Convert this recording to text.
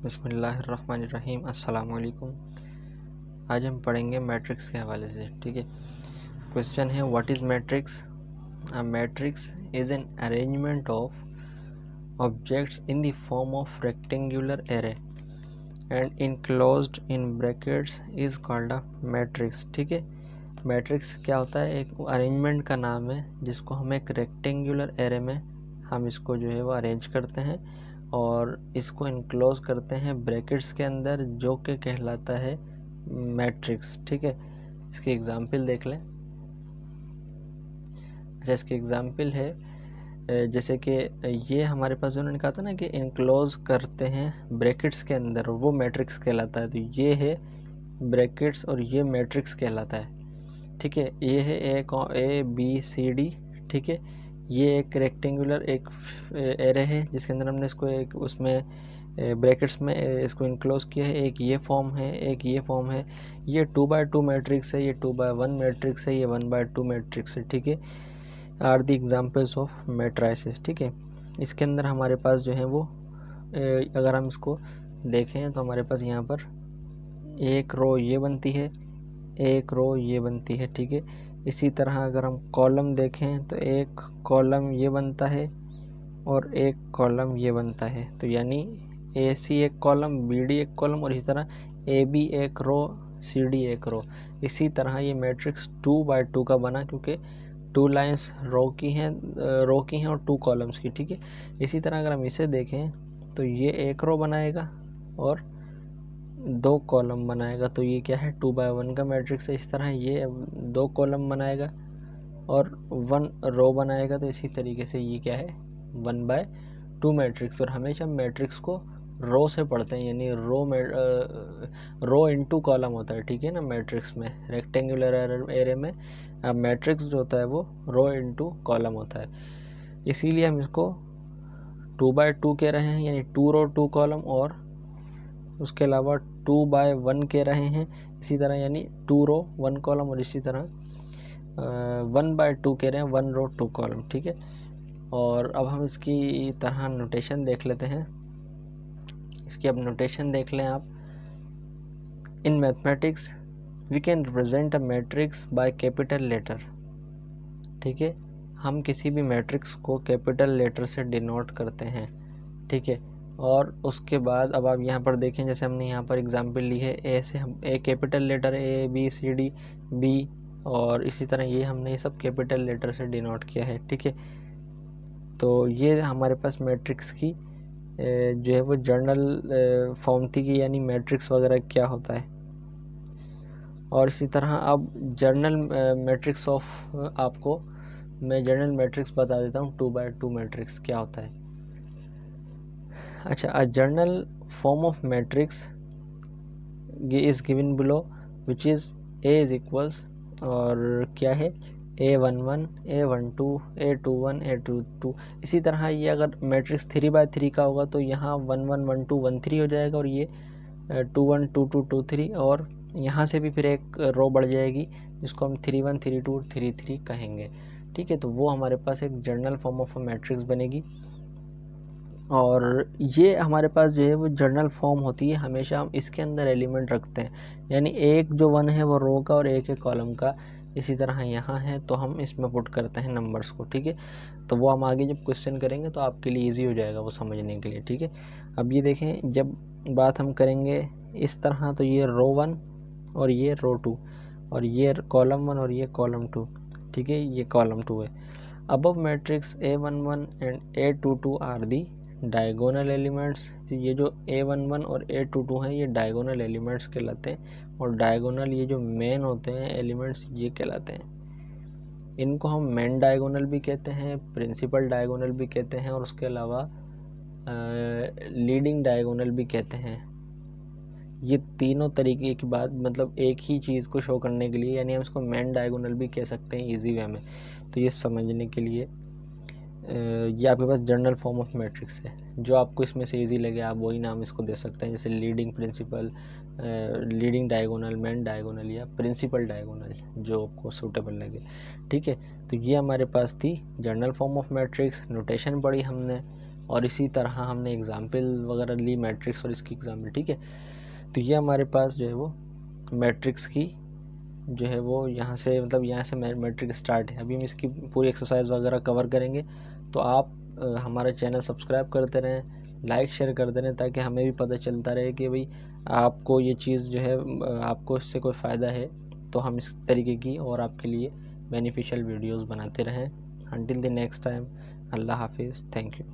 बिस्मिल्लाहिर्रहमानिर्रहीम। अस्सलाम वालेकुम। आज हम पढ़ेंगे मैट्रिक्स के हवाले से। ठीक है, क्वेश्चन है what is matrix. A matrix is an arrangement of objects in the form of rectangular array and enclosed in brackets is called a matrix. ठीक है, मैट्रिक्स क्या होता है? एक अरेंजमेंट का नाम है जिसको हम एक रेक्टेंगुलर एरे में हम इसको जो है वो अरेंज करते हैं और इसको इनक्लोज करते हैं ब्रैकेट्स के अंदर, जो कि कहलाता है मैट्रिक्स। ठीक है, इसकी एग्जांपल देख लें। अच्छा, इसकी एग्जांपल है जैसे कि ये हमारे पास उन्होंने कहा था ना कि इनक्लोज करते हैं ब्रैकेट्स के अंदर, वो मैट्रिक्स कहलाता है। तो ये है ब्रैकेट्स और ये मैट्रिक्स कहलाता है। ठीक है, ये है ए बी सी डी। ठीक है, ये एक रेक्टेंगुलर एक एरे है जिसके अंदर हमने इसको एक उसमें ब्रैकेट्स में इसको इनक्लोज किया है। एक ये फॉर्म है, एक ये फॉर्म है। ये 2x2 मैट्रिक्स है, ये 2x1 मैट्रिक्स है, ये 1x2 मैट्रिक्स है। ठीक है, are the examples of matrices. ठीक है, इसके अंदर हमारे पास जो है वो अगर हम इसको देखें तो हमारे पास यहाँ पर एक रो ये बनती है, एक रो ये बनती है। ठीक है, इसी तरह अगर हम कॉलम देखें तो एक कॉलम ये बनता है और एक कॉलम ये बनता है। तो यानी ए सी एक कॉलम, बी डी एक कॉलम और इसी तरह ए बी एक रो, सी डी एक रो। इसी तरह ये मैट्रिक्स 2x2 का बना, क्योंकि 2 लाइंस रो की हैं और 2 कॉलम्स की। ठीक है, इसी तरह अगर हम इसे देखें तो ये एक रो बनाएगा और 2 कॉलम बनाएगा। तो ये क्या है? 2x1 का मैट्रिक्स है। इस तरह ये 2 कॉलम बनाएगा और 1 रो बनाएगा। तो इसी तरीके से ये क्या है? 1/2 मैट्रिक्स। और हमेशा मैट्रिक्स को रो से पढ़ते हैं, यानी रो इनटू कॉलम होता है। ठीक है ना, मैट्रिक्स में रेक्टेंगुलर एरे में मैट्रिक्स जो होता है वो रो इनटू कॉलम होता है। इसीलिए हम इसको 2x2 कह रहे हैं, यानी 2 रो 2 कॉलम, और उसके अलावा 2x1 कह रहे हैं इसी तरह, यानी 2 रो 1 कॉलम, और इसी तरह 1/2 कह रहे हैं 1 रो 2 कॉलम। ठीक है, और अब हम इसकी तरह नोटेशन देख लेते हैं। इसकी अब नोटेशन देख लें आप। In mathematics we can represent a matrix by capital letter. ठीक है, हम किसी भी मैट्रिक्स को कैपिटल लेटर से डिनोट करते हैं। ठीक है, और उसके बाद अब आप यहाँ पर देखें, जैसे हमने यहाँ पर एग्जांपल ली है, ए से हम A capital letter A B C D B, और इसी तरह ये हमने ये सब कैपिटल लेटर से डिनोट किया है। ठीक है, तो ये हमारे पास मैट्रिक्स की जो है वो जर्नल फॉर्म थी कि यानी मैट्रिक्स वगैरह क्या होता है। और इसी तरह अब जर्नल मैट्रिक्स ऑफ आपको मैं जर्नल मैट्रिक्स बता देता हूँ। 2x2 मैट्रिक्स क्या होता है। अच्छा, a general form of matrix is given below which is A is equals, और क्या है? A11 A12 A21 A22। इसी तरह ये अगर मैट्रिक्स 3x3 का होगा तो यहाँ 1 1 1 2 1 3 हो जाएगा, और ये 2 1 2 2 2 3, और यहाँ से भी फिर एक रो बढ़ जाएगी जिसको हम 3 1 3 2 3 3 कहेंगे। ठीक है, तो वो हमारे पास एक जर्नल फॉर्म ऑफ मैट्रिक्स बनेगी। और ये हमारे पास जो है वो जर्नल फॉर्म होती है। हमेशा हम इसके अंदर एलिमेंट रखते हैं, यानी एक जो 1 है वो रो का और एक है कॉलम का। इसी तरह यहाँ है तो हम इसमें पुट करते हैं नंबर्स को। ठीक है, तो वो हम आगे जब क्वेश्चन करेंगे तो आपके लिए इजी हो जाएगा वो समझने के लिए। ठीक है, अब ये देखें, जब बात हम करेंगे इस तरह तो ये रो 1 और ये रो 2, और ये कॉलम 1 और ये कॉलम 2। ठीक है, ये कॉलम 2 है। Above matrix A11 and A22 are the diagonal elements. तो ये जो A11 और A22 हैं ये डायगोनल एलिमेंट्स कहलाते हैं, और डायगोनल ये जो मेन होते हैं एलिमेंट्स ये कहलाते हैं। इनको हम मेन डायगोनल भी कहते हैं, प्रिंसिपल डायगोनल भी कहते हैं, और उसके अलावा लीडिंग डायगोनल भी कहते हैं। ये तीनों तरीके की बात मतलब एक ही चीज़ को शो करने के लिए, यानी हम इसको मेन डायगोनल भी कह सकते हैं ईजी वे में। तो ये समझने के लिए ये आपके पास जर्नल फॉर्म ऑफ मैट्रिक्स है। जो आपको इसमें से इजी लगे आप वही नाम इसको दे सकते हैं, जैसे leading principal, leading diagonal, main diagonal या प्रिंसिपल डायगोनल, जो आपको सूटेबल लगे। ठीक है, तो ये हमारे पास थी journal form of matrix. Notation पढ़ी हमने, और इसी तरह हमने एग्जाम्पल वगैरह ली मैट्रिक्स और इसकी एग्जाम्पल, ठीक है। तो ये हमारे पास जो है वो मैट्रिक्स की जो है वो यहाँ से मतलब यहाँ से मैट्रिक्स स्टार्ट है। अभी हम इसकी पूरी एक्सरसाइज वगैरह कवर करेंगे। तो आप हमारा चैनल सब्सक्राइब करते रहें, लाइक शेयर करते रहें, ताकि हमें भी पता चलता रहे कि भाई आपको ये चीज़ जो है आपको इससे कोई फ़ायदा है, तो हम इस तरीके की और आपके लिए बेनिफिशियल वीडियोस बनाते रहें। अंटिल द नेक्स्ट टाइम, अल्लाह हाफिज़, थैंक यू।